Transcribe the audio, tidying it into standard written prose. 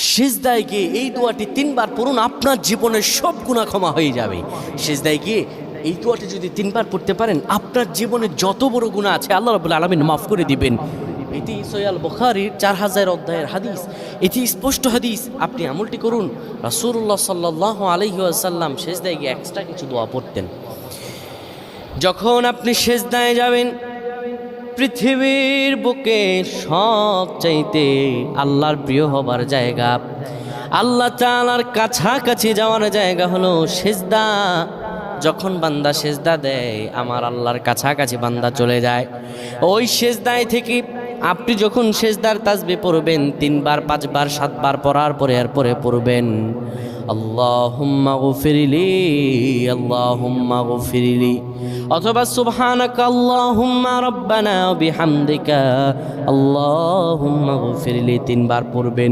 সিজদায় গিয়ে এই দোয়াটি 3 বার পড়ুন, আপনার জীবনের সব গুনাহ ক্ষমা হয়ে যাবে। সিজদায় গিয়ে এই দোয়াটি যদি 3 বার পড়তে পারেন, আপনার জীবনে যত বড় গুনাহ আছে আল্লাহ রাব্বুল আলামিন মাফ করে দিবেন। এটি সহিহ বুখারীর 4000 অধ্যায়ের হাদিস, এটি স্পষ্ট হাদিস। আপনি আমলটি করুন। রাসূলুল্লাহ সাল্লাল্লাহু আলাইহি ওয়াসাল্লাম সিজদায় গিয়ে এক্সট্রা কিছু দোয়া পড়তেন। যখন আপনি সিজদায় যাবেন, পৃথিবীর বুকে সবচাইতে আল্লাহর প্রিয় হবার জায়গা, আল্লাহ তাআলার কাছাকাছি যাওয়ার জায়গা হলো সিজদা। যখন বান্দা সিজদা দেয়, আমার আল্লাহর কাছাকাছি বান্দা চলে যায়। ওই সিজদায় থেকে আপনি যখন সিজদার তাসবিহ পড়বেন 3 বার 5 বার 7 বার পড়ার পরে এরপরে পড়বেন আল্লাহুম্মা গফিরলি, আল্লাহুম্মা গফিরলি, অথবা সুবহানাকা আল্লাহুম্মা রাব্বানা বিহামদিকা আল্লাহুম্মা গফিরলি 3 বার পড়বেন।